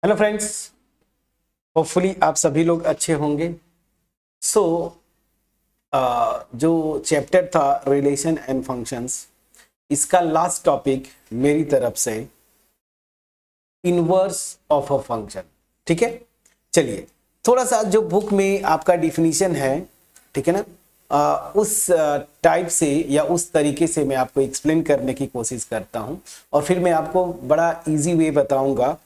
Hello friends, hopefully आप सभी लोग अच्छे होंगे। सो जो चैप्टर था रिलेशन एंड फंक्शंस, इसका लास्ट टॉपिक मेरी तरफ से इनवर्स ऑफ अ फंक्शन। ठीक है, चलिए थोड़ा सा जो बुक में आपका डिफिनीशन है, ठीक है ना, उस टाइप से या उस तरीके से मैं आपको एक्सप्लेन करने की कोशिश करता हूं और फिर मैं आपको बड़ा इजी वे बताऊंगा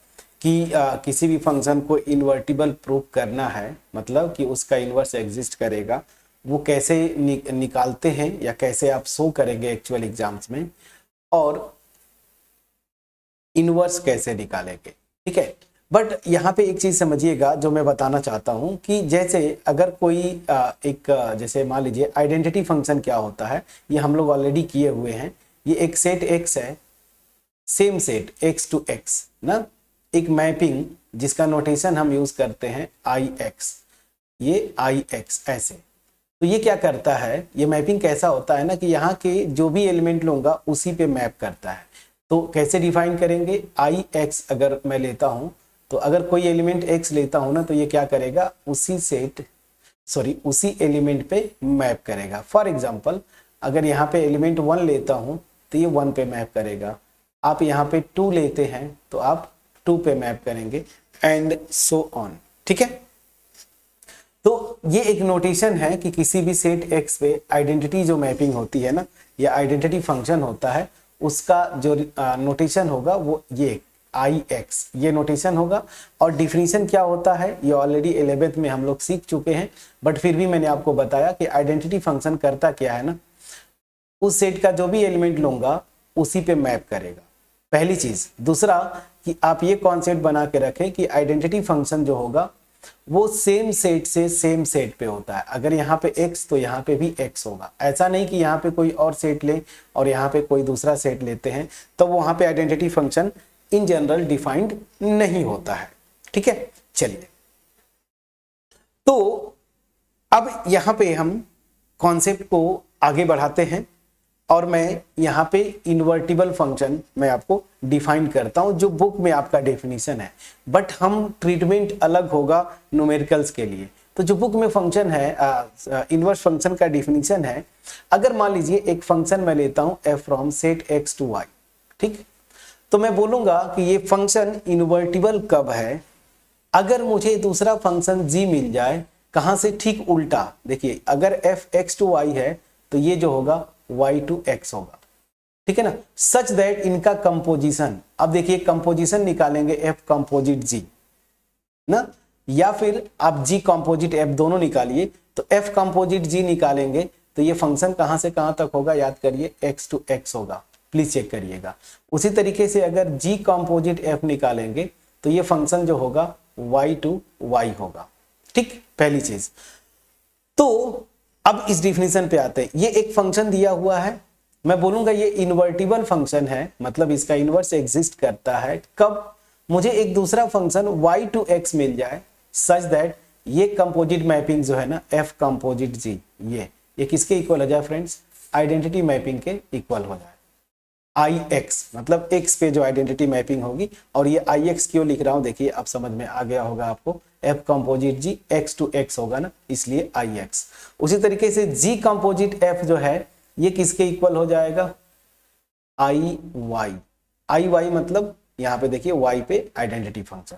कि किसी भी फंक्शन को इन्वर्टिबल प्रूव करना है, मतलब कि उसका इन्वर्स एग्जिस्ट करेगा, वो कैसे निकालते हैं या कैसे आप शो करेंगे एक्चुअल एग्जाम्स में, और इनवर्स कैसे निकालेंगे। ठीक है, बट यहाँ पे एक चीज समझिएगा जो मैं बताना चाहता हूँ कि जैसे अगर कोई जैसे मान लीजिए आइडेंटिटी फंक्शन क्या होता है, ये हम लोग ऑलरेडी किए हुए हैं। ये एक सेट एक्स है, same set X to X ना, एक मैपिंग जिसका नोटेशन हम यूज करते हैं आई एक्स, ये आई एक्स ऐसे। तो ये क्या करता है, ये मैपिंग कैसा होता है ना कि यहाँ के जो भी एलिमेंट लूंगा उसी पे मैप करता है। तो कैसे डिफाइन करेंगे, आई एक्स अगर मैं लेता हूं, तो अगर कोई एलिमेंट एक्स लेता हूं ना, तो ये क्या करेगा, उसी एलिमेंट पे मैप करेगा। फॉर एग्जांपल अगर यहाँ पे एलिमेंट 1 लेता हूं तो ये 1 पे मैप करेगा। आप यहाँ पे 2 लेते हैं तो आप 2 पे मैप करेंगे, एंड सो ऑन। ठीक है, तो ये एक नोटेशन है कि किसी भी सेट एक्स पे आइडेंटिटी जो मैपिंग होती है ना, या आइडेंटिटी फंक्शन होता है, उसका जो नोटेशन होगा वो ये आई एक्स, ये नोटेशन होगा। और डिफिनीशन क्या होता है ये ऑलरेडी 11th में हम लोग सीख चुके हैं, बट फिर भी मैंने आपको बताया कि आइडेंटिटी फंक्शन करता क्या है ना, उस सेट का जो भी एलिमेंट लूंगा उसी पे मैप करेगा, पहली चीज। दूसरा कि आप ये कॉन्सेप्ट बना के रखें कि आइडेंटिटी फंक्शन जो होगा वो सेम सेट से सेम सेट पे होता है। अगर यहाँ पे x तो यहाँ पे भी x होगा। ऐसा नहीं कि यहाँ पे कोई और सेट ले और यहाँ पे कोई दूसरा सेट लेते हैं तो वहां पे identity function in general defined नहीं होता है। ठीक है, चलिए तो अब यहाँ पे हम कॉन्सेप्ट को आगे बढ़ाते हैं और मैं यहाँ पे इन्वर्टिबल फंक्शन मैं आपको डिफाइन करता हूँ जो बुक में आपका डेफिनेशन है, बट हम ट्रीटमेंट अलग होगा न्यूमेरिकल्स के लिए। तो जो बुक में फंक्शन है, इनवर्स फंक्शन का डेफिनेशन है, अगर मान लीजिए एक फंक्शन मैं लेता हूँ F from set X to Y, ठीक, तो मैं बोलूंगा कि ये फंक्शन इन्वर्टिबल कब है, अगर मुझे दूसरा फंक्शन g मिल जाए। कहां से, ठीक उल्टा देखिए, अगर एफ एक्स टू वाई है तो ये जो होगा y टू x होगा। ठीक है ना, सच दैट इनका कंपोजिशन, अब देखिए कंपोजिशन निकालेंगे f कंपोजिट g ना, या फिर आप g कंपोजिट f दोनों निकालिए, तो f कंपोजिट g निकालेंगे तो ये फंक्शन कहां से कहां तक होगा, याद करिए x टू x होगा, प्लीज चेक करिएगा। उसी तरीके से अगर g कंपोजिट f निकालेंगे तो ये फंक्शन जो होगा y टू y होगा। ठीक, पहली चीज। तो अब इस डिफिनीशन पे आते हैं। ये एक फंक्शन दिया हुआ है, मैं बोलूंगा ये इन्वर्टिबल फंक्शन है, मतलब इसका इन्वर्स एग्जिस्ट करता है कब, मुझे एक दूसरा फंक्शन y टू x मिल जाए सच दैट ये कंपोजिट मैपिंग जो है ना f कंपोजिट g, ये किसके इक्वल हो जाए फ्रेंड्स, आइडेंटिटी मैपिंग के इक्वल हो जाए। आई एक्स मतलब x पे जो आइडेंटिटी मैपिंग होगी, और ये आई एक्स क्यों लिख रहा हूं देखिए, अब समझ में आ गया होगा आपको, f composite g x to x होगा ना, इसलिए आई एक्स। उसी तरीके से g कंपोजिट f जो है ये किसके इक्वल हो जाएगा, आई वाई मतलब यहाँ पे देखिए y पे आइडेंटिटी फंक्शन।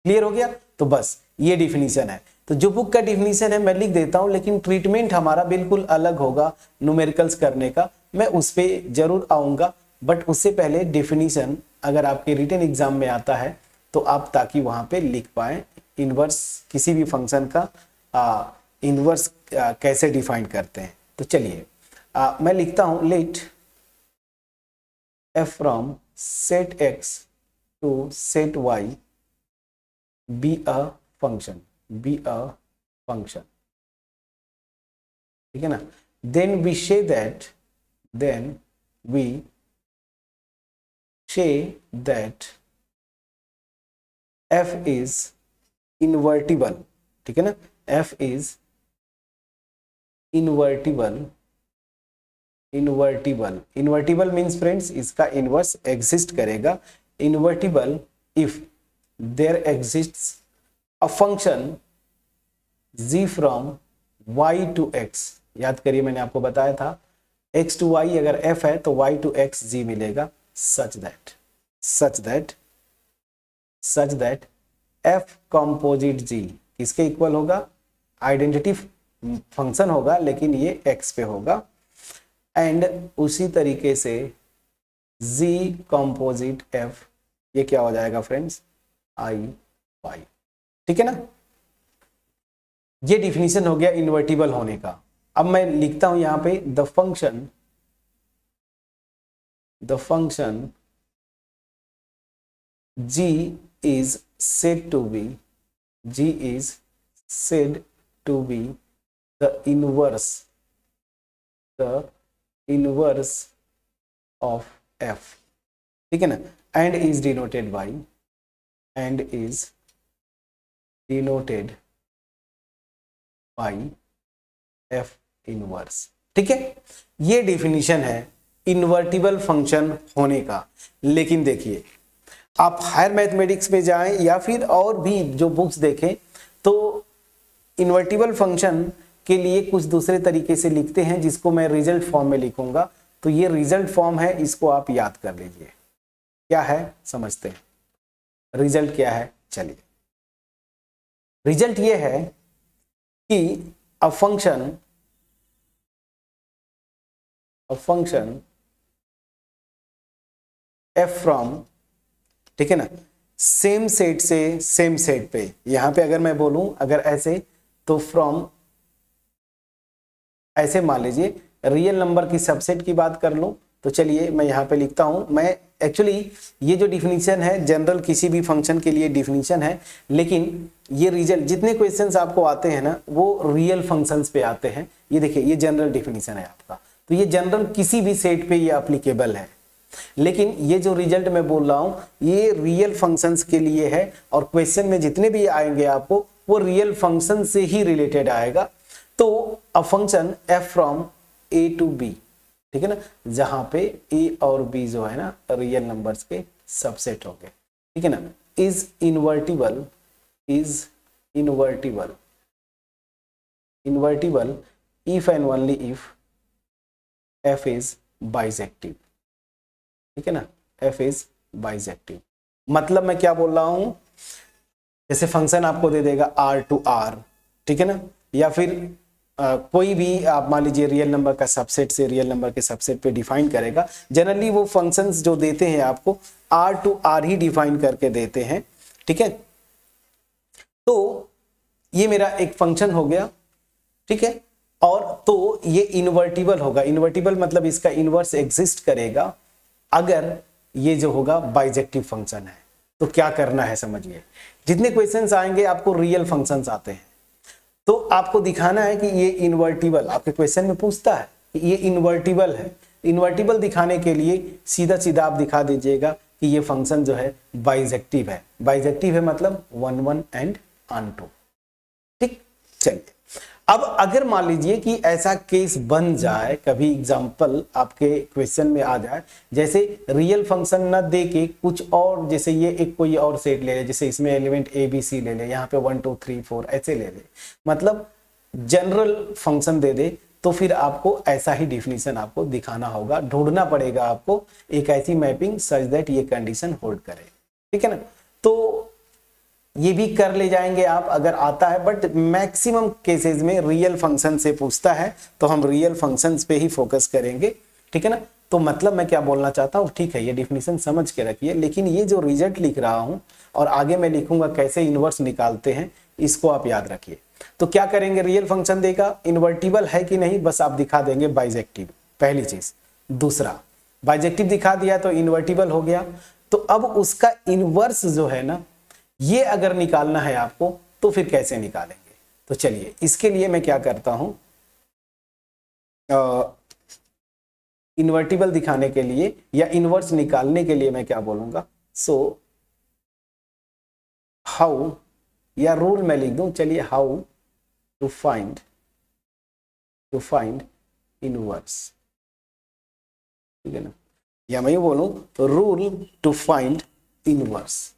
क्लियर हो गया, तो बस ये डिफिनीशन है। तो जो बुक का डिफिनीशन है मैं लिख देता हूं, लेकिन ट्रीटमेंट हमारा बिल्कुल अलग होगा न्यूमेरिकल्स करने का, मैं उस पर जरूर आऊंगा, बट उससे पहले डिफिनीशन अगर आपके रिटन एग्जाम में आता है तो आप ताकि वहां पे लिख पाए इनवर्स किसी भी फंक्शन का इनवर्स कैसे डिफाइन करते हैं। तो चलिए मैं लिखता हूं, let f from set x to set y be a function, ठीक है ना, then we say that f is invertible, ठीक है ना, f is invertible means friends इसका इनवर्स एग्जिस्ट करेगा। Invertible if there exists a function g from y to x। याद करिए मैंने आपको बताया था x टू y अगर f है तो y टू x g मिलेगा। Such that f composite g किसके इक्वल होगा? आइडेंटिटी फंक्शन होगा लेकिन ये x पे होगा। एंड उसी तरीके से g कंपोजिट f ये क्या हो जाएगा फ्रेंड्स? i y। ठीक है ना? ये डिफिनीशन हो गया इन्वर्टिबल होने का। अब मैं लिखता हूं यहां पे the function g is said to be the inverse of f। ठीक है ना? and is denoted by f inverse. ठीक है, ये डिफिनीशन है इन्वर्टिबल फंक्शन होने का। लेकिन देखिए आप हायर मैथमेटिक्स में जाएं या फिर और भी जो बुक्स देखें तो इन्वर्टिबल फंक्शन के लिए कुछ दूसरे तरीके से लिखते हैं जिसको मैं रिजल्ट फॉर्म में लिखूंगा। तो ये रिजल्ट फॉर्म है, इसको आप याद कर लीजिए। क्या है समझते हैं रिजल्ट क्या है? चलिए, रिजल्ट ये है कि a function f from, ठीक है ना, सेम सेट से सेम सेट पे। यहां पे अगर मैं बोलूं अगर ऐसे तो फ्रॉम, ऐसे मान लीजिए रियल नंबर की सबसेट की बात कर लूं तो चलिए मैं यहां पे लिखता हूं। मैं एक्चुअली ये जो डिफिनीशन है जनरल किसी भी फंक्शन के लिए डिफिनीशन है, लेकिन ये रिजल्ट जितने क्वेश्चंस आपको आते हैं ना वो रियल फंक्शंस पे आते हैं। ये देखिए ये जनरल डिफिनीशन है आपका, तो ये जनरल किसी भी सेट पे ये एप्लीकेबल है। लेकिन ये जो रिजल्ट मैं बोल रहा हूं ये रियल फंक्शंस के लिए है और क्वेश्चन में जितने भी आएंगे आपको वो रियल फंक्शन से ही रिलेटेड आएगा। तो a function f from a to b, ठीक है ना, जहां पे a और b जो है ना रियल नंबर्स के सबसेट हो गए। ठीक है ना, is invertible if and only if f is bijective. ठीक है ना, f इज बाइजेक्टिव। मतलब मैं क्या बोल रहा हूं, जैसे फंक्शन आपको दे देगा r टू r, ठीक है ना, या फिर कोई भी आप मान लीजिए रियल नंबर का सबसेट से रियल नंबर के सबसेट पे डिफाइन करेगा। जनरली वो फंक्शंस जो देते हैं आपको r टू r ही डिफाइन करके देते हैं। ठीक है, तो ये मेरा एक फंक्शन हो गया। ठीक है, और तो ये इन्वर्टिबल होगा। इन्वर्टिबल मतलब इसका इनवर्स एग्जिस्ट करेगा अगर ये जो होगा बाइजेक्टिव फंक्शन है। तो क्या करना है समझिए, जितने क्वेश्चंस आएंगे आपको रियल फंक्शंस आते हैं तो आपको दिखाना है कि ये इन्वर्टिबल, आपके क्वेश्चन में पूछता है कि ये इन्वर्टिबल है। इन्वर्टिबल दिखाने के लिए सीधा सीधा आप दिखा दीजिएगा कि ये फंक्शन जो है बाइजेक्टिव है। बाइजेक्टिव है मतलब 1 1 एंड ऑन 2। ठीक, चलिए अब अगर मान लीजिए कि ऐसा केस बन जाए, कभी एग्जांपल आपके क्वेश्चन में आ जाए, जैसे रियल फंक्शन न दे के कुछ और, जैसे ये एक कोई और सेट ले ले, जैसे इसमें एलिमेंट ए बी सी ले ले, यहाँ पे 1 2 3 4 ऐसे ले ले, मतलब जनरल फंक्शन दे दे, तो फिर आपको ऐसा ही डिफिनीशन आपको दिखाना होगा। ढूंढना पड़ेगा आपको एक ऐसी मैपिंग सच दैट ये कंडीशन होल्ड करे। ठीक है ना, तो ये भी कर ले जाएंगे आप अगर आता है, बट मैक्सिमम केसेस में रियल फंक्शन से पूछता है तो हम रियल फंक्शंस पे ही फोकस करेंगे। ठीक है ना, तो मतलब मैं क्या बोलना चाहता हूँ, ठीक है ये डिफिनीशन समझ के रखिए, लेकिन ये जो रिजल्ट लिख रहा हूं और आगे मैं लिखूंगा कैसे इनवर्स निकालते हैं, इसको आप याद रखिए। तो क्या करेंगे, रियल फंक्शन देगा, इन्वर्टिबल है कि नहीं बस आप दिखा देंगे बाइजेक्टिव, पहली चीज। दूसरा, बाइजेक्टिव दिखा दिया तो इन्वर्टिबल हो गया। तो अब उसका इनवर्स जो है ना, ये अगर निकालना है आपको तो फिर कैसे निकालेंगे। तो चलिए इसके लिए मैं क्या करता हूं, इन्वर्टिबल दिखाने के लिए या इनवर्स निकालने के लिए मैं क्या बोलूंगा, सो हाउ, या रूल मैं लिख दूं, चलिए हाउ टू फाइंड इनवर्स। ठीक है ना, या मैं ये बोलूं तो rule to find inverse.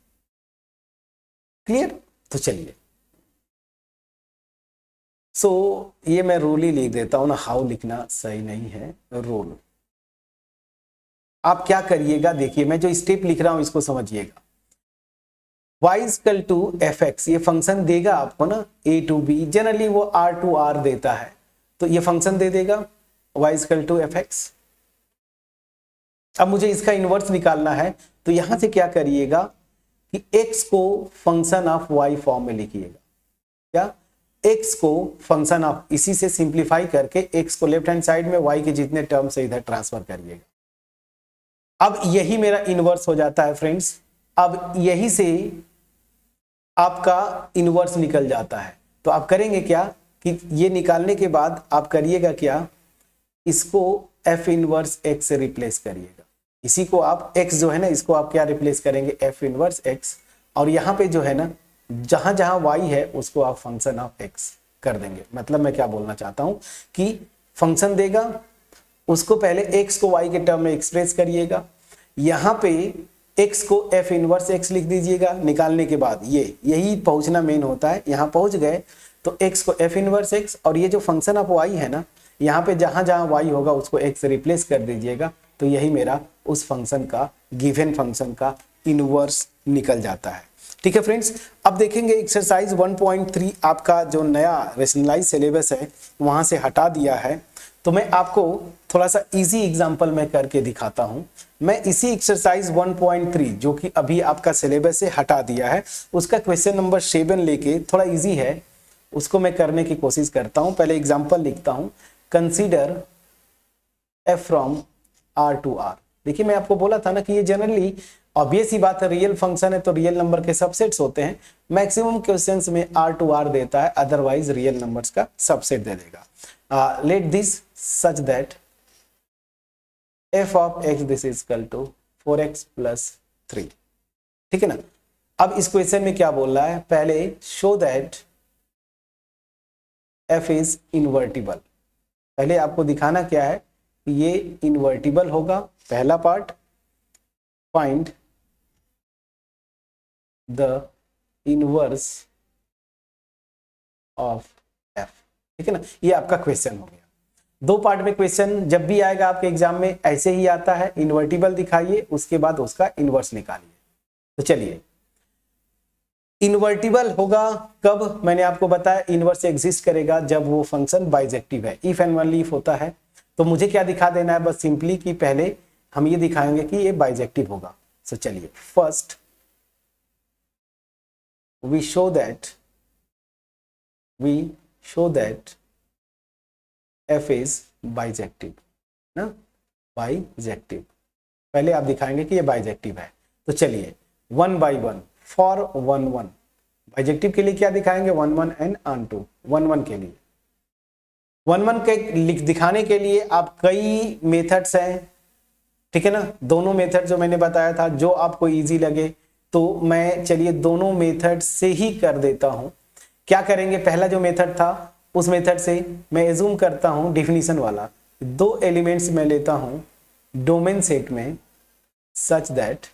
Clear? तो चलिए, ये मैं रूल ही लिख देता हूं ना, हाउ लिखना सही नहीं है, रूल। आप क्या करिएगा, देखिए मैं जो स्टेप लिख रहा हूं इसको समझिएगा। y equal to F X, ये फंक्शन देगा आपको ना a टू b, जनरली वो r टू r देता है, तो ये फंक्शन दे देगा y equal to F X. अब मुझे इसका इनवर्स निकालना है, तो यहां से क्या करिएगा कि x को फंक्शन ऑफ y फॉर्म में लिखिएगा। क्या? x को फंक्शन ऑफ, इसी से सिंप्लीफाई करके x को लेफ्ट हैंड साइड में, y के जितने टर्म से इधर ट्रांसफर करिएगा। अब यही मेरा इनवर्स हो जाता है फ्रेंड्स। अब यही से आपका इनवर्स निकल जाता है। तो आप करेंगे क्या कि ये निकालने के बाद आप करिएगा क्या, इसको f इनवर्स x से रिप्लेस करिएगा। इसी को आप x जो है ना, इसको आप क्या रिप्लेस करेंगे, f इनवर्स x, और यहाँ पे जो है ना, जहां जहां y है उसको आप फंक्शन ऑफ x कर देंगे। मतलब मैं क्या बोलना चाहता हूं कि फंक्शन देगा, उसको पहले x को y के टर्म में एक्सप्रेस करिएगा, यहाँ पे x को f इनवर्स x लिख दीजिएगा। निकालने के बाद यही पहुंचना मेन होता है। यहाँ पहुंच गए तो x को f इनवर्स x, और ये जो फंक्शन ऑफ y है ना, यहाँ पे जहां जहां y होगा उसको x से रिप्लेस कर दीजिएगा। तो यही मेरा उस फंक्शन का, गिवन फंक्शन का इनवर्स निकल जाता है। ठीक है फ्रेंड्स, अब देखेंगे एक्सरसाइज 1.3 आपका जो नया रेशनलाइज सिलेबस है वहां से हटा दिया है। तो मैं आपको थोड़ा सा इजी एग्जांपल में करके दिखाता हूं। मैं इसी एक्सरसाइज 1.3 जो कि अभी आपका सिलेबस से हटा दिया है, उसका क्वेश्चन नंबर 7 लेके, थोड़ा इजी है, उसको मैं करने की कोशिश करता हूं। पहले एग्जांपल लिखता हूं, consider f from r to r। देखिए मैं आपको बोला था ना कि ये जनरली ऑब्वियस ही बात है, रियल फंक्शन है तो रियल नंबर के सबसेट्स होते हैं। मैक्सिमम क्वेश्चंस में r टू r देता है, अदरवाइज रियल नंबर्स का सबसेट दे देगा। Let this such that f of x this is equal to 4x plus 3। ठीक है ना? अब इस क्वेश्चन में क्या बोल रहा है, पहले show that f is invertible. पहले आपको दिखाना क्या है, ये इनवर्टिबल होगा, पहला part. Find the inverse of f। ठीक है ना? ये आपका क्वेश्चन हो गया। दो पार्ट में क्वेश्चन जब भी आएगा आपके एग्जाम में ऐसे ही आता है, इनवर्टिबल दिखाइए, उसके बाद उसका इनवर्स निकालिए। तो चलिए, इनवर्टिबल होगा कब, मैंने आपको बताया इनवर्स एग्जिस्ट करेगा जब वो फंक्शन बाइजेक्टिव है, इफ एंड ओनली इफ होता है। तो मुझे क्या दिखा देना है, बस सिंपली कि पहले हम ये दिखाएंगे कि ये बाइजेक्टिव होगा। सो चलिए, first we show that f is bijective ना, बाइजेक्टिव। पहले आप दिखाएंगे कि ये बाइजेक्टिव है। तो चलिए, 1 by 1 फॉर 1 1, बाइजेक्टिव के लिए क्या दिखाएंगे, 1 1 एंड ऑन टू 1 1 के लिए। 1 1 के दिखाने के लिए आप कई मेथड्स हैं, ठीक है ना? दोनों मेथड जो मैंने बताया था, जो आपको इजी लगे, तो मैं चलिए दोनों मेथड से ही कर देता हूं। क्या करेंगे, पहला जो मेथड था उस मेथड से मैं एज्यूम करता हूं डिफिनीशन वाला, दो एलिमेंट्स मैं लेता हूं डोमेन सेट में सच दैट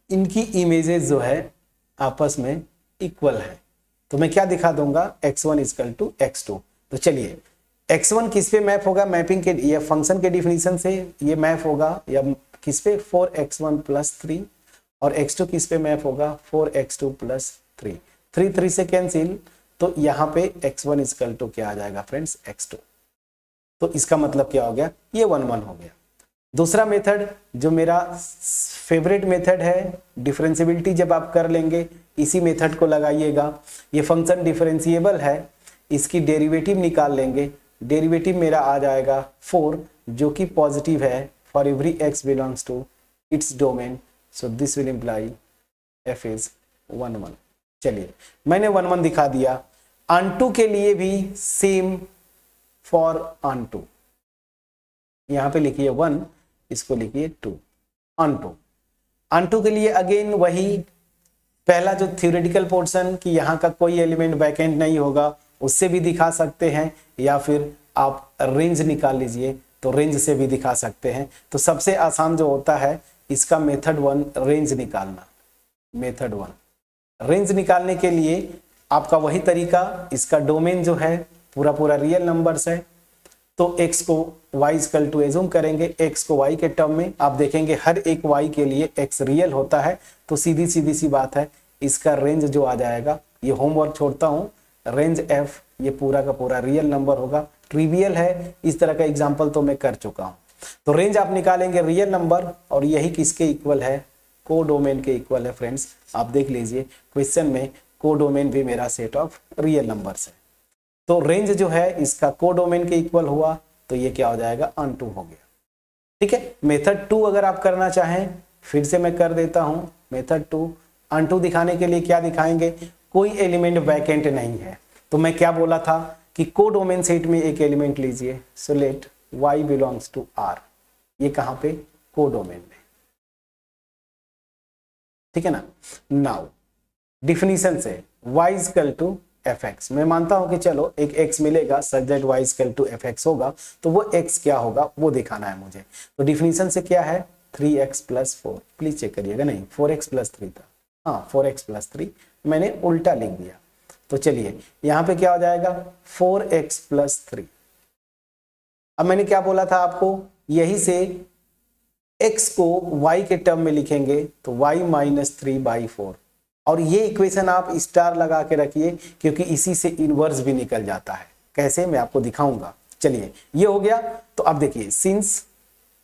इनकी इमेजेस जो है आपस में इक्वल है। तो मैं क्या दिखा दूंगा, x1 इक्वल टू x2। तो चलिए, x1 किस पे मैप होगा, मैपिंग के या फंक्शन के डिफिनीशन से ये मैप होगा, या किस पे 4x1 प्लस 3, और x2 किस पे मैप होगा, 4x2 प्लस 3। 3 से कैंसिल, तो यहाँ पे x1 इक्वल टू क्या आ जाएगा फ्रेंड्स, x2। तो इसका मतलब क्या हो गया, ये 1 1 हो गया। दूसरा मेथड जो मेरा फेवरेट मेथड है, डिफरेंशिएबिलिटी जब आप कर लेंगे इसी मेथड को लगाइएगा। ये फंक्शन डिफरेंशिएबल है, इसकी डेरिवेटिव निकाल लेंगे। डेरिवेटिव मेरा आ जाएगा 4, जो कि पॉजिटिव है for every x belongs to its domain. So this will imply f is 1 1। चलिए, मैंने 1 1 दिखा दिया। ऑन के लिए भी सेम, फॉर ऑन टू, यहां पे लिखिए 1, इसको लिखिए 2। ऑन टू के लिए अगेन वही पहला जो थ्योरेटिकल पोर्शन कि यहाँ का कोई एलिमेंट वैकेंट नहीं होगा, उससे भी दिखा सकते हैं, या फिर आप रेंज निकाल लीजिए तो रेंज से भी दिखा सकते हैं। तो सबसे आसान जो होता है इसका मेथड 1, रेंज निकालना, मेथड 1। रेंज निकालने के लिए आपका वही तरीका, इसका डोमेन जो है पूरा पूरा रियल नंबर्स है, तो x को y इक्वल टू एज्यूम करेंगे, x को y के टर्म में, आप देखेंगे हर एक y के लिए x रियल होता है, तो सीधी सी बात है इसका रेंज जो आ जाएगा, ये होमवर्क छोड़ता हूँ, रेंज f ये पूरा का पूरा रियल नंबर होगा। ट्रिवियल है, इस तरह का एग्जांपल तो मैं कर चुका हूँ। तो रेंज आप निकालेंगे रियल नंबर, और यही किसके इक्वल है, कोडोमेन के इक्वल है। फ्रेंड्स आप देख लीजिए क्वेश्चन में कोडोमेन भी मेरा सेट ऑफ रियल नंबर्स है, तो रेंज जो है इसका कोडोमेन के इक्वल हुआ, तो ये क्या हो जाएगा, अनटू हो गया। ठीक है, मेथड 2 अगर आप करना चाहें, फिर से मैं कर देता हूं मेथड 2। अनटू दिखाने के लिए क्या दिखाएंगे, कोई एलिमेंट वैकेंट नहीं है, तो मैं क्या बोला था कि कोडोमेन सेट में एक एलिमेंट लीजिए, so let y belongs to r, ये कहां पे, कोडोमेन में। ठीक है ना। नाउ डिफिनीशन से y इक्वल टू fx, मैं मानता हूं कि चलो एक x मिलेगा such that y equal to fx होगा, तो वो x क्या होगा वो दिखाना है मुझे। तो डिफिनीशन से क्या है, 3x प्लस 4, प्लीज चेक करिएगा, नहीं 4x प्लस 3 था, हाँ 4x प्लस 3 मैंने उल्टा लिख दिया। तो चलिए यहाँ पे क्या हो जाएगा, 4x प्लस 3। अब मैंने क्या बोला था आपको, यही से x को y के टर्म में लिखेंगे, तो y माइनस 3/4, और ये इक्वेशन आप स्टार लगा के रखिए, क्योंकि इसी से इनवर्स भी निकल जाता है। कैसे, मैं आपको दिखाऊंगा। चलिए ये हो गया। तो अब देखिए सिंस,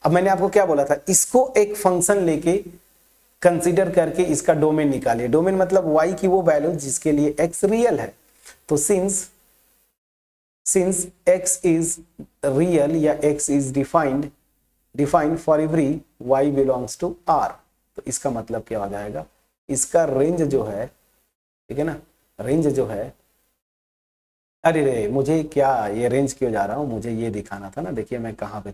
अब मैंने आपको क्या बोला था, इसको एक फंक्शन लेके कंसीडर करके इसका डोमेन निकालिए। डोमेन मतलब y की वो वैल्यू जिसके लिए x रियल है। तो सिंस x इज रियल या x is defined for every y belongs to r, तो इसका मतलब क्या हो जाएगा, इसका रेंज जो है, ठीक है ना, रेंज जो है, अरे रे मुझे क्या ये रेंज क्यों जा रहा हूं, मुझे ये दिखाना था ना। देखिए मैं कहां पे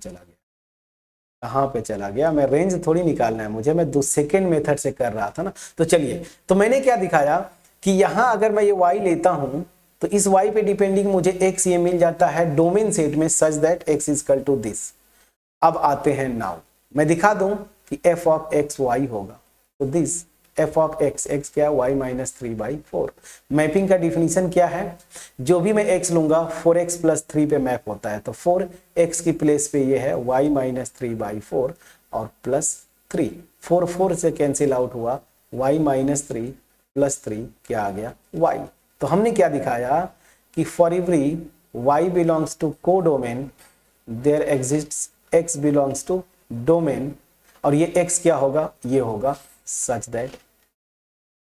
चला गया, मैं रेंज थोड़ी निकालना है मुझे, मैं सेकेंड मेथड से कर रहा था ना। तो चलिए, तो मैंने क्या दिखाया कि यहां अगर मैं ये y लेता हूं, तो इस y पे डिपेंडिंग मुझे x ये मिल जाता है डोमेन सेट में such that x is equal to this. अब आते हैं नाउ, मैं दिखा दूं कि f ऑफ x y होगा, तो दिस f ऑफ x क्या, y माइनस 3/4। मैपिंग का डिफिनीशन क्या है, जो भी मैं x लूंगा 4x प्लस 3 पे मैप होता है, तो 4x की प्लेस पे ये है y माइनस 3/4 और प्लस 3, 4 से कैंसिल आउट हुआ, y माइनस 3 प्लस 3 क्या आ गया, y। तो हमने क्या दिखाया कि for every y belongs to codomain there exists x belongs to domain, और ये x क्या होगा, ये होगा such that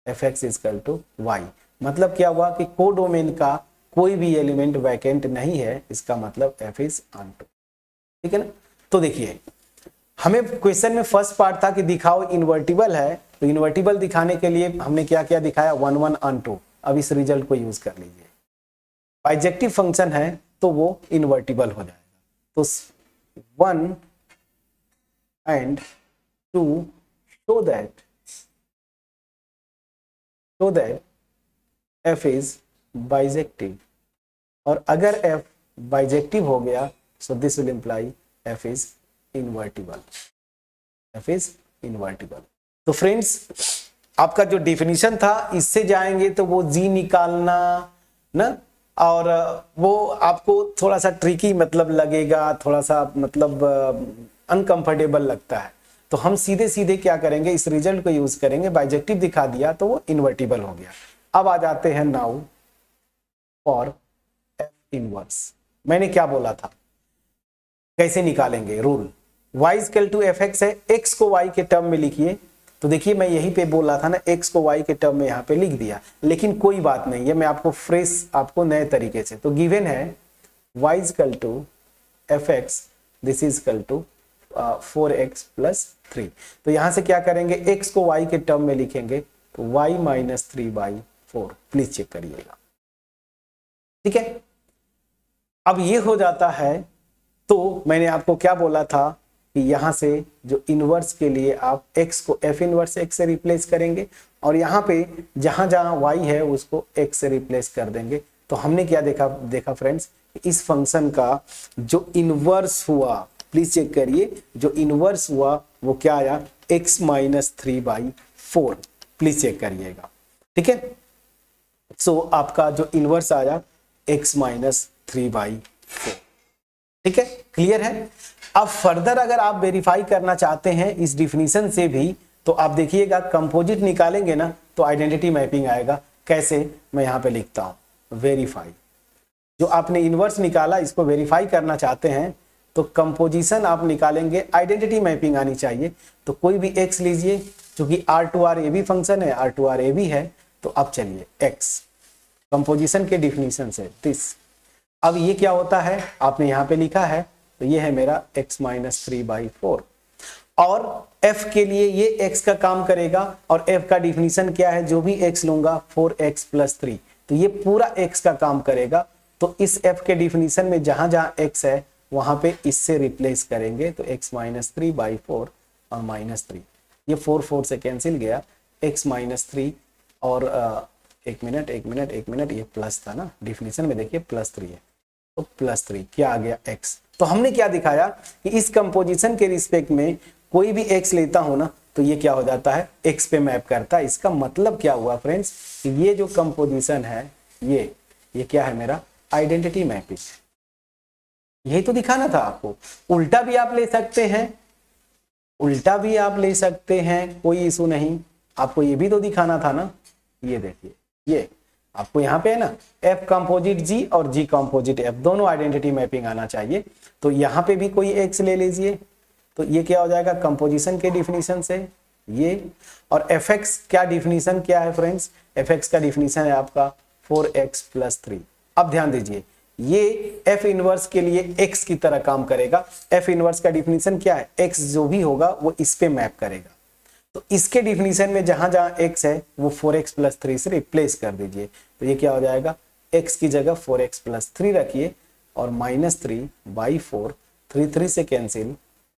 fx is equal to y। मतलब क्या हुआ कि कोडोमेन का कोई भी एलिमेंट वैकेंट नहीं है, इसका मतलब f इज अनटू। ठीक है ना। तो देखिए हमें क्वेश्चन में फर्स्ट पार्ट था कि दिखाओ इन्वर्टिबल है, तो इन्वर्टिबल दिखाने के लिए हमने क्या क्या दिखाया, 1 1 अनटू। अब इस रिजल्ट को यूज कर लीजिए, बाइजेक्टिव फंक्शन है तो वो इन्वर्टिबल हो जाएगा। तो 1 and 2 show that f is bijective, और अगर f bijective हो गया so this will imply f is invertible, तो फ्रेंड्स आपका जो डेफिनेशन था इससे जाएंगे तो वो जी निकालना ना, और वो आपको थोड़ा सा ट्रिकी मतलब लगेगा, थोड़ा सा मतलब अनकंफर्टेबल लगता है। तो हम सीधे सीधे क्या करेंगे, इस रिजल्ट को यूज करेंगे, बाइजेक्टिव दिखा दिया तो वो इन्वर्टिबल हो गया। अब आ जाते हैं नाउ फॉर एफ इनवर्स। मैंने क्या बोला था, कैसे निकालेंगे, rule y equal to fx है, x को y के टर्म में लिखिए। तो देखिए मैं यहीं पे बोल रहा था ना, x को y के टर्म में यहाँ पे लिख दिया, लेकिन कोई बात नहीं है, मैं आपको फ्रेश आपको नए तरीके से, तो गिवन है y equal to fx, this is equal to 4x plus 3। तो यहां से क्या करेंगे, x को y के टर्म में लिखेंगे, तो y माइनस 3/4, प्लीज चेक करिएगा। ठीक है, अब ये हो जाता है। तो मैंने आपको क्या बोला था कि यहां से जो इनवर्स के लिए आप x को f इनवर्स x से रिप्लेस करेंगे, और यहां पे जहां जहां y है उसको x से रिप्लेस कर देंगे। तो हमने क्या देखा फ्रेंड्स, इस फंक्शन का जो इनवर्स हुआ, प्लीज चेक करिए, जो इनवर्स हुआ वो क्या आया, x माइनस 3/4, प्लीज चेक करिएगा। ठीक है। सो आपका जो इनवर्स आया x माइनस 3/4। ठीक है, क्लियर है। अब फर्दर अगर आप वेरीफाई करना चाहते हैं इस डिफिनीशन से भी, तो आप देखिएगा कंपोजिट निकालेंगे ना तो आइडेंटिटी मैपिंग आएगा। कैसे, मैं यहां पे लिखता हूं वेरीफाई। जो आपने इनवर्स निकाला इसको वेरीफाई करना चाहते हैं तो कंपोजिशन आप निकालेंगे, आइडेंटिटी मैपिंग आनी चाहिए। तो कोई भी x लीजिए, क्योंकि R2R ए भी फंक्शन है, R2R ए भी है, तो अब चलिए x कंपोजिशन के डिफिनीशन से दिस। अब ये क्या होता है, आपने यहाँ पे लिखा है, तो ये है मेरा x माइनस 3/4। और f के लिए ये x का काम करेगा, और f का डिफिनीशन क्या है, जो भी x लूंगा 4x + 3, तो ये पूरा x का काम करेगा। तो इस f के डिफिनीशन में जहां जहां x है वहां पे इससे रिप्लेस करेंगे, तो x माइनस 3/4 और -3, ये 4 से कैंसिल गया, x माइनस 3 और एक मिनट, ये प्लस था ना, डिफिनीशन में देखिए +3 है, तो +3 क्या आ गया x। तो हमने क्या दिखाया कि इस कंपोजिशन के रिस्पेक्ट में कोई भी x लेता हो ना तो ये क्या हो जाता है, x पे मैप करता है। इसका मतलब क्या हुआ फ्रेंड्स, ये जो कंपोजिशन है ये क्या है, मेरा आइडेंटिटी मैपिंग। यही तो दिखाना था आपको। उल्टा भी आप ले सकते हैं, कोई इशू नहीं। आपको ये भी तो दिखाना था ना। ये देखिए, ये आपको यहाँ पे है ना F कंपोजिट G और G कंपोजिट F, दोनों आइडेंटिटी मैपिंग आना चाहिए। तो यहाँ पे भी कोई x ले लीजिए, तो ये क्या हो जाएगा कंपोजिशन के डिफिनीशन से ये। और fx क्या डिफिनीशन क्या है फ्रेंड्स, fx का डिफिनीशन है आपका 4x + 3। अब ध्यान दीजिए, ये f इनवर्स के लिए x की तरह काम करेगा। f इनवर्स का डिफिनीशन क्या है, x जो भी होगा वो इस पे मैप करेगा। तो इसके डिफिनीशन में जहां जहां x है वो 4x + 3 से रिप्लेस कर दीजिए। तो ये क्या हो जाएगा, x की जगह 4x + 3 रखिए और -3/4, 3 से कैंसिल,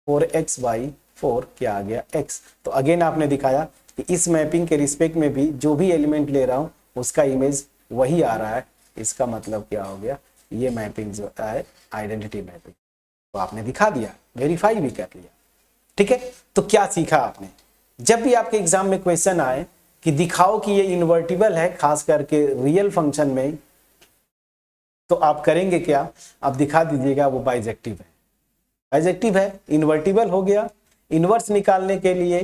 4x/4 क्या आ गया x। तो अगेन आपने दिखाया कि इस मैपिंग के रिस्पेक्ट में भी जो भी एलिमेंट ले रहा हूं उसका इमेज वही आ रहा है। इसका मतलब क्या हो गया, ये मैपिंग जो है आइडेंटिटी मैपिंग। तो आपने दिखा दिया, वेरीफाई भी कर लिया। ठीक है, तो क्या सीखा आपने। जब भी आपके एग्जाम में क्वेश्चन आए कि दिखाओ कि ये इन्वर्टिबल है, खास करके रियल फंक्शन में, तो आप करेंगे क्या, आप दिखा दीजिएगा वो बाइजेक्टिव है। बाइजेक्टिव है, इन्वर्टिबल हो गया। इनवर्स निकालने के लिए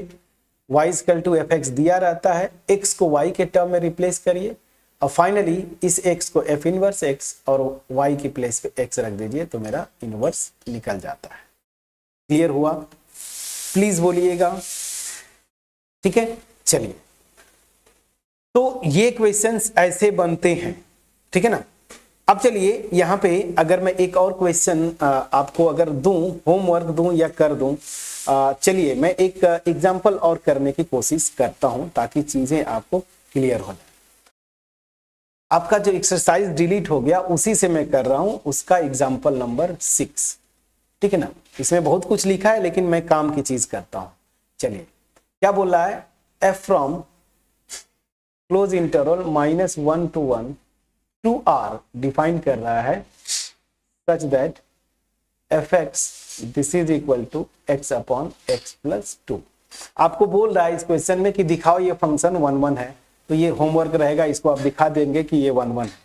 y = fx दिया रहता है, x को y के टर्म में रिप्लेस करिए और फाइनली इस x को f इनवर्स x और y की प्लेस पे x रख दीजिए, तो मेरा इनवर्स निकल जाता है। क्लियर हुआ, प्लीज बोलिएगा। ठीक है, चलिए, तो ये क्वेश्चंस ऐसे बनते हैं। ठीक है ना। अब चलिए यहाँ पे अगर मैं एक और क्वेश्चन आपको अगर दूं, होमवर्क दूं या कर दूं, चलिए मैं एक एग्जांपल और करने की कोशिश करता हूं ताकि चीजें आपको क्लियर हो जाए। आपका जो एक्सरसाइज डिलीट हो गया उसी से मैं कर रहा हूं, उसका एग्जांपल नंबर 6। ठीक है ना, इसमें बहुत कुछ लिखा है लेकिन मैं काम की चीज करता हूं। चलिए, क्या बोल रहा है, f from close interval -1 to 1 to r define कर रहा है such that fx this is equal to x/x + 2। आपको बोल रहा है इस क्वेश्चन में कि दिखाओ ये फंक्शन 1 1 है, तो ये होमवर्क रहेगा, इसको आप दिखा देंगे कि ये 1 1 है।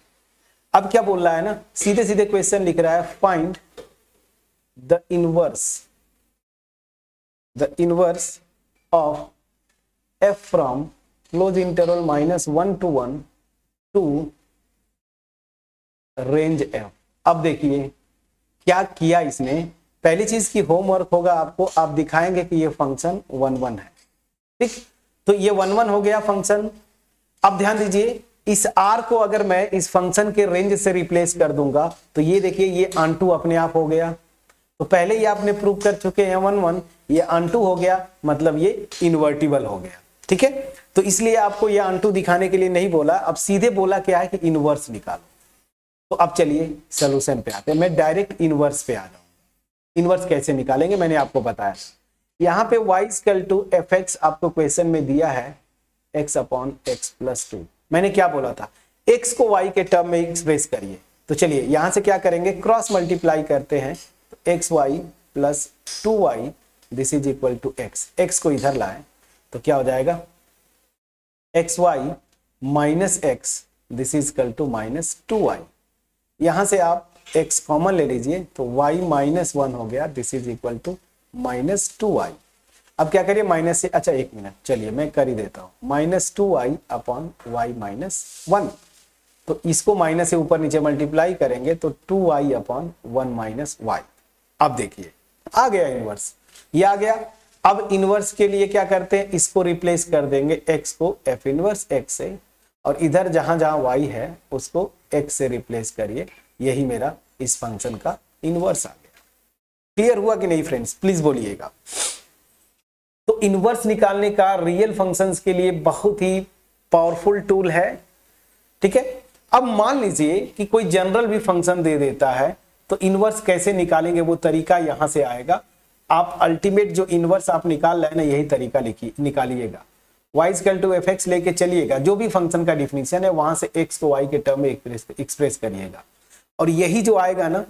अब क्या बोल रहा है ना, सीधे सीधे क्वेश्चन लिख रहा है, find the inverse of f from close interval -1 to 1 to range f। अब देखिए क्या किया इसने, पहली चीज की होमवर्क होगा आपको, आप दिखाएंगे कि ये फंक्शन 1 1 है। ठीक, तो ये 1 1 हो गया फंक्शन। अब ध्यान दीजिए, इस r को अगर मैं इस फंक्शन के रेंज से रिप्लेस कर दूंगा तो ये देखिए ये ऑनटू अपने आप हो गया। तो पहले ही आपने प्रूव कर चुके हैं 1 1, ये ऑनटू हो गया, मतलब ये इन्वर्टिबल हो गया। ठीक है, तो इसलिए आपको ये ऑनटू दिखाने के लिए नहीं बोला, अब सीधे बोला क्या है कि इनवर्स निकालो। तो अब चलिए सॉल्यूशन पे आते हैं, मैं डायरेक्ट इनवर्स पे आ जाऊंगा। इनवर्स कैसे निकालेंगे मैंने आपको बताया। यहाँ पे y = fx आपको क्वेश्चन में दिया है x/x + 2। मैंने क्या बोला था, x को y के टर्म में एक्सप्रेस करिए। तो चलिए यहां से क्या करेंगे, क्रॉस मल्टीप्लाई करते हैं, तो xy + 2y this is equal to x। x को इधर लाए तो क्या हो जाएगा, xy minus X, this is equal to minus 2y। यहां से आप x कॉमन ले लीजिए तो y माइनस 1 हो गया, this is equal to minus 2y। अब क्या करिए माइनस से, अच्छा एक मिनट चलिए मैं कर ही देता हूं, minus 2y upon y minus 1। तो इसको माइनस से ऊपर नीचे मल्टीप्लाई करेंगे तो 2y अपॉन 1 माइनस y। अब देखिए आ गया इनवर्स, ये आ गया। अब इनवर्स के लिए क्या करते हैं, इसको रिप्लेस कर देंगे x को f इनवर्स x से, और इधर जहां जहां y है उसको x से रिप्लेस करिए। यही मेरा इस फंक्शन का इनवर्स आ गया। क्लियर हुआ कि नहीं फ्रेंड्स, प्लीज बोलिएगा। तो इनवर्स निकालने का रियल फंक्शंस के लिए बहुत ही पावरफुल टूल है, ठीक है। अब मान लीजिए कि कोई जनरल भी फंक्शन दे देता है तो इनवर्स कैसे निकालेंगे वो तरीका यहां से आएगा। आप अल्टीमेट जो इनवर्स आप निकाल रहे हैं ना, यही तरीका निकालिएगा। y equal to F X लेके चलिएगा, जो भी फंक्शन का डिफिनीशन है वहां से x को y के टर्म में एक्सप्रेस करिएगा, और यही जो आएगा ना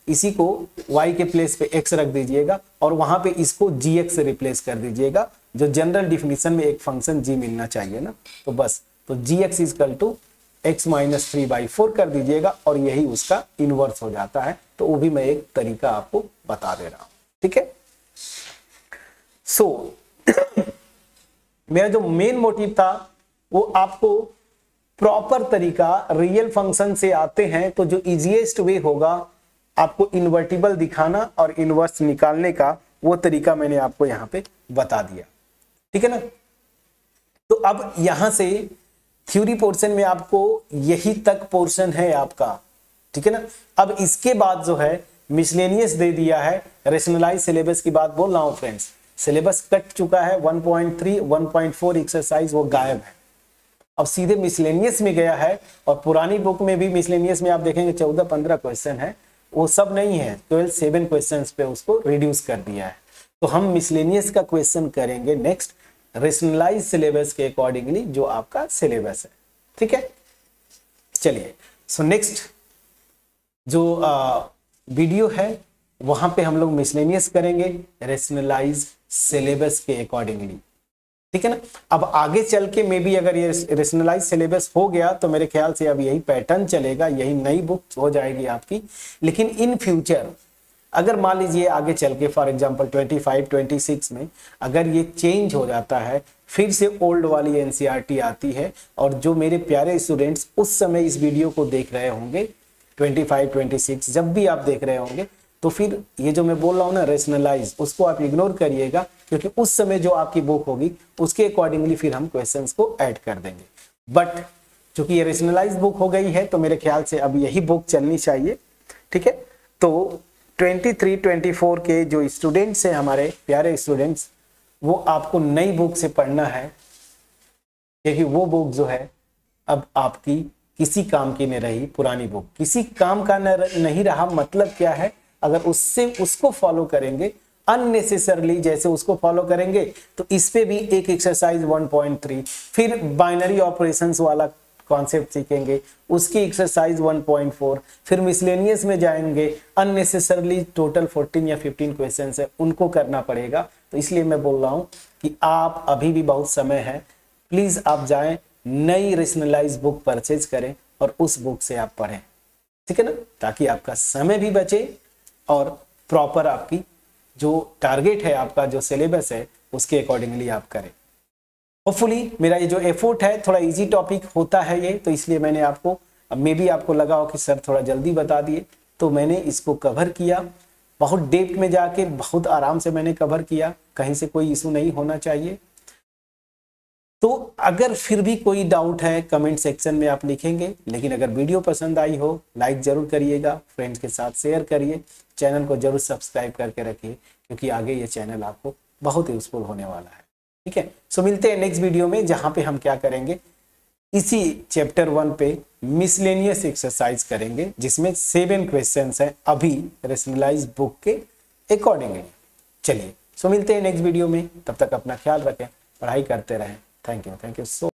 इसी को y के प्लेस पे x रख दीजिएगा और वहां पे इसको gx से रिप्लेस कर दीजिएगा। जो जनरल डिफिनीशन में एक फंक्शन g मिलना चाहिए ना, तो बस तो gx equal to x minus 3/4 कर दीजिएगा और यही उसका इनवर्स हो जाता है। तो वो भी मैं एक तरीका आपको बता दे रहा हूं, ठीक है। सो मेरा जो मेन मोटिव था वो आपको प्रॉपर तरीका, रियल फंक्शन से आते हैं तो जो इजीएस्ट वे होगा आपको इन्वर्टिबल दिखाना और इनवर्स निकालने का, वो तरीका मैंने आपको यहां पे बता दिया, ठीक है ना। तो अब यहां से थ्योरी पोर्शन में आपको यही तक पोर्शन है आपका, ठीक है ना। अब इसके बाद जो है मिसलेनियस दे दिया है। रेशनलाइज सिलेबस की बात बोल रहा हूं फ्रेंड्स, सिलेबस कट चुका है। 1.3 1.4 एक्सरसाइज वो गायब है, अब सीधे मिसलेनियस में गया है। और पुरानी बुक में भी मिसलेनियस में आप देखेंगे 14-15 क्वेश्चन है, वो सब नहीं है, 12-7 क्वेश्चंस पे उसको रिड्यूस कर दिया है। तो हम मिसलेनियस का क्वेश्चन करेंगे नेक्स्ट रेशनलाइज सिलेबस के अकॉर्डिंगली जो आपका सिलेबस है, ठीक है। चलिए सो नेक्स्ट जो वीडियो है वहां पे हम लोग मिसलेनियस करेंगे रेशनलाइज सिलेबस के अकॉर्डिंगली, ठीक है ना। अब आगे चल के मे बी अगर ये रेशनलाइज सिलेबस हो गया तो मेरे ख्याल से अब यही पैटर्न चलेगा, यही नई बुक हो जाएगी आपकी। लेकिन इन फ्यूचर अगर मान लीजिए आगे चल के फॉर एग्जांपल 25-26 में अगर ये चेंज हो जाता है, फिर से ओल्ड वाली एनसीईआरटी आती है, और जो मेरे प्यारे स्टूडेंट्स उस समय इस वीडियो को देख रहे होंगे 25-26 जब भी आप देख रहे होंगे, तो फिर ये जो मैं बोल रहा हूँ ना रेशनलाइज, उसको आप इग्नोर करिएगा, क्योंकि उस समय जो आपकी बुक होगी उसके अकॉर्डिंगली फिर हम क्वेश्चंस को ऐड कर देंगे। बट चूंकि ये रेशनलाइज बुक हो गई है तो मेरे ख्याल से अब यही बुक चलनी चाहिए, ठीक है। तो 23-24 के जो स्टूडेंट्स हैं हमारे प्यारे स्टूडेंट्स, वो आपको नई बुक से पढ़ना है, क्योंकि वो बुक जो है अब आपकी किसी काम की नहीं रही। पुरानी बुक किसी काम का नहीं रहा, मतलब क्या है, अगर उसको फॉलो करेंगे अननेसेसरली, जैसे उसको फॉलो करेंगे तो इस पे भी एक एक्सरसाइज 1.3, फिर बाइनरी ऑपरेशंस वाला कॉन्सेप्ट सीखेंगे, उसकी एक्सरसाइज 1.4, फिर मिसलेनियस में जाएंगे, अननेसेसरली टोटल 14 या 15 क्वेश्चंस है, उनको करना पड़ेगा। तो इसलिए मैं बोल रहा हूं कि आप अभी भी बहुत समय है, प्लीज आप जाएं नई रेशनलाइज बुक परचेज करें और उस बुक से आप पढ़ें, ठीक है ना, ताकि आपका समय भी बचे और प्रॉपर आपकी जो टारगेट है, आपका जो सिलेबस है, उसके अकॉर्डिंगली आप करें। होपफुली मेरा ये जो एफर्ट है थोड़ा इजी टॉपिक होता है ये, तो इसलिए मैंने आपको, अब मे भी आपको लगा हो कि सर थोड़ा जल्दी बता दिए, तो मैंने इसको कवर किया बहुत डेप्थ में जाके, बहुत आराम से मैंने कवर किया, कहीं से कोई इशू नहीं होना चाहिए। तो अगर फिर भी कोई डाउट है कमेंट सेक्शन में आप लिखेंगे, लेकिन अगर वीडियो पसंद आई हो लाइक जरूर करिएगा, फ्रेंड्स के साथ शेयर करिए, चैनल को जरूर सब्सक्राइब करके रखिए, क्योंकि आगे ये चैनल आपको बहुत यूजफुल होने वाला है, ठीक है। सो मिलते हैं नेक्स्ट वीडियो में, जहां पे हम क्या करेंगे, इसी चैप्टर 1 पे मिसलेनियस एक्सरसाइज करेंगे, जिसमें 7 क्वेश्चंस हैं अभी रेशनलाइज बुक के अकॉर्डिंगली। चलिए सो मिलते हैं नेक्स्ट वीडियो में, तब तक अपना ख्याल रखें, पढ़ाई करते रहें। Thank you so